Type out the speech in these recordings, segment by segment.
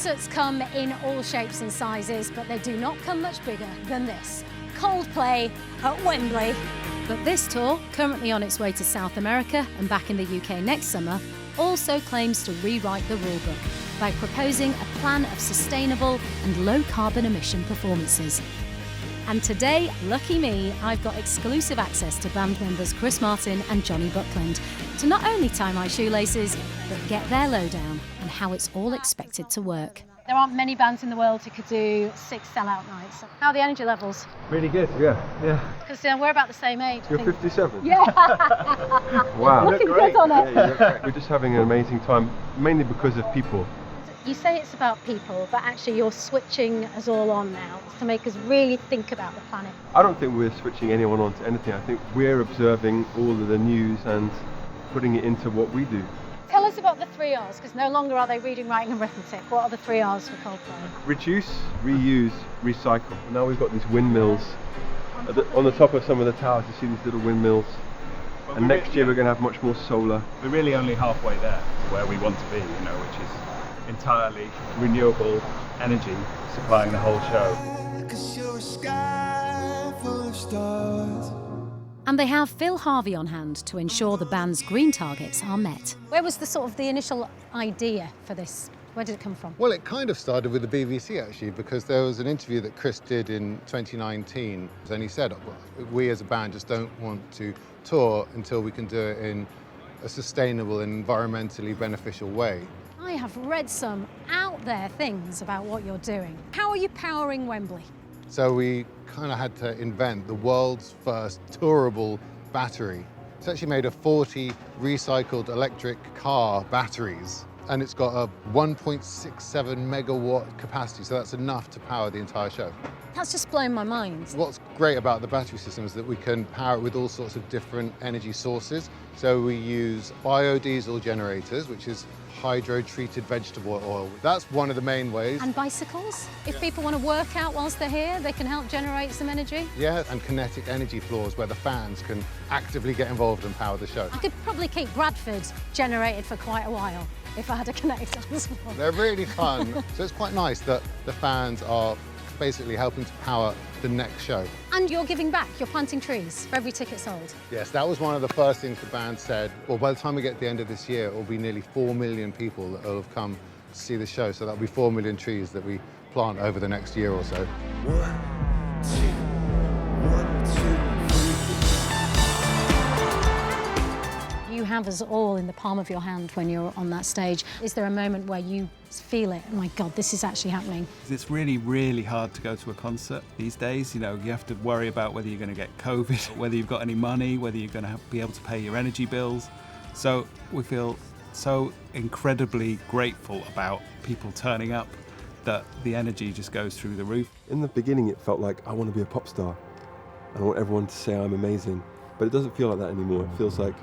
Concerts come in all shapes and sizes, but they do not come much bigger than this. Coldplay at Wembley. But this tour, currently on its way to South America and back in the UK next summer, also claims to rewrite the rulebook by proposing a plan of sustainable and low-carbon emission performances. And today, lucky me, I've got exclusive access to band members Chris Martin and Johnny Buckland to not only tie my shoelaces, but get their lowdown on how it's all expected to work. There aren't many bands in the world who could do 6 sellout nights. How are the energy levels? Really good, yeah. Because we're about the same age. You're 57? Yeah. Wow. Looking good on it. Yeah, we're just having an amazing time, mainly because of people. You say it's about people, but actually you're switching us all on now to make us really think about the planet. I don't think we're switching anyone on to anything. I think we're observing all of the news and putting it into what we do. Tell us about the 3 R's, because no longer are they reading, writing and arithmetic. What are the 3 R's for Coldplay? Reduce, reuse, recycle. Now we've got these windmills. On the top of some of the towers you see these little windmills. And next year we're going to have much more solar. We're really only halfway there to where we want to be, which is entirely renewable energy supplying the whole show. 'Cause you're a sky full of stars. And they have Phil Harvey on hand to ensure the band's green targets are met. Where was the initial idea for this? Where did it come from? Well, it kind of started with the BBC actually, because there was an interview that Chris did in 2019, and he said, we as a band just don't want to tour until we can do it in a sustainable and environmentally beneficial way. I have read some out there things about what you're doing. How are you powering Wembley? So we kind of had to invent the world's first tourable battery. It's actually made of 40 recycled electric car batteries, and it's got a 1.67 megawatt capacity, so that's enough to power the entire show. That's just blown my mind. What's great about the battery system is that we can power it with all sorts of different energy sources. So we use biodiesel generators, which is hydro-treated vegetable oil. That's one of the main ways. And bicycles? If people want to work out whilst they're here, they can help generate some energy? Yeah, and kinetic energy floors where the fans can actively get involved and power the show. I could probably keep Bradford generated for quite a while if I had a connector as well. They're really fun. So it's quite nice that the fans are basically helping to power the next show. And you're giving back, you're planting trees for every ticket sold. Yes, that was one of the first things the band said. Well, by the time we get to the end of this year, it will be nearly 4 million people that will have come to see the show. So that'll be 4 million trees that we plant over the next year or so. 1, 2, 1, 2. You have us all in the palm of your hand when you're on that stage. Is there a moment where you feel it? Oh my God, this is actually happening. It's really, really hard to go to a concert these days. You have to worry about whether you're going to get COVID, whether you've got any money, whether you're going to be able to pay your energy bills. So we feel so incredibly grateful about people turning up that the energy just goes through the roof. In the beginning it felt like I want to be a pop star and I want everyone to say I'm amazing, but it doesn't feel like that anymore. It feels like,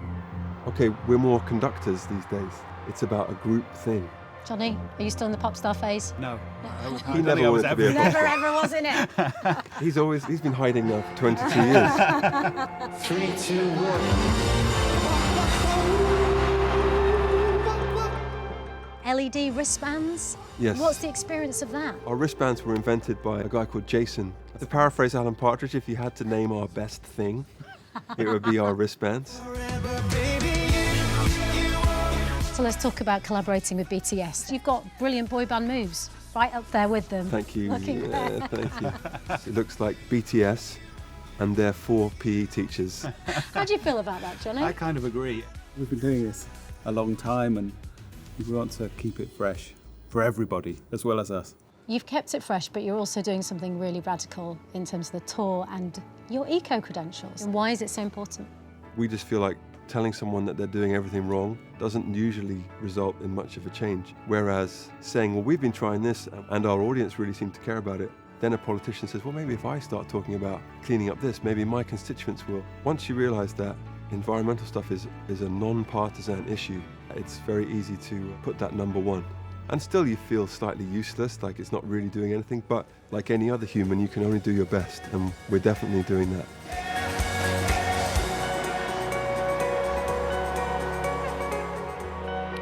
okay, we're more conductors these days. It's about a group thing. Johnny, are you still in the pop star phase? No. He never wanted to be a pop Never star. ever was in it. He's been hiding now for 22 years. 3, 2, 1. LED wristbands? Yes. What's the experience of that? Our wristbands were invented by a guy called Jason. To paraphrase Alan Partridge, if you had to name our best thing, it would be our wristbands. So let's talk about collaborating with BTS. You've got brilliant boy band moves, right up there with them. Thank you. Looking Yeah, thank you. It looks like BTS and their 4 PE teachers. How do you feel about that, Johnny? I kind of agree. We've been doing this a long time and we want to keep it fresh for everybody as well as us. You've kept it fresh, but you're also doing something really radical in terms of the tour and your eco-credentials. And why is it so important? We just feel like telling someone that they're doing everything wrong doesn't usually result in much of a change. Whereas saying, well, we've been trying this and our audience really seem to care about it, then a politician says, well, maybe if I start talking about cleaning up this, maybe my constituents will. Once you realise that environmental stuff is a non-partisan issue, it's very easy to put that number one. And still you feel slightly useless, like it's not really doing anything, but like any other human, you can only do your best, and we're definitely doing that.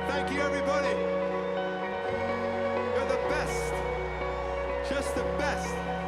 Thank you, everybody. You're the best. the best.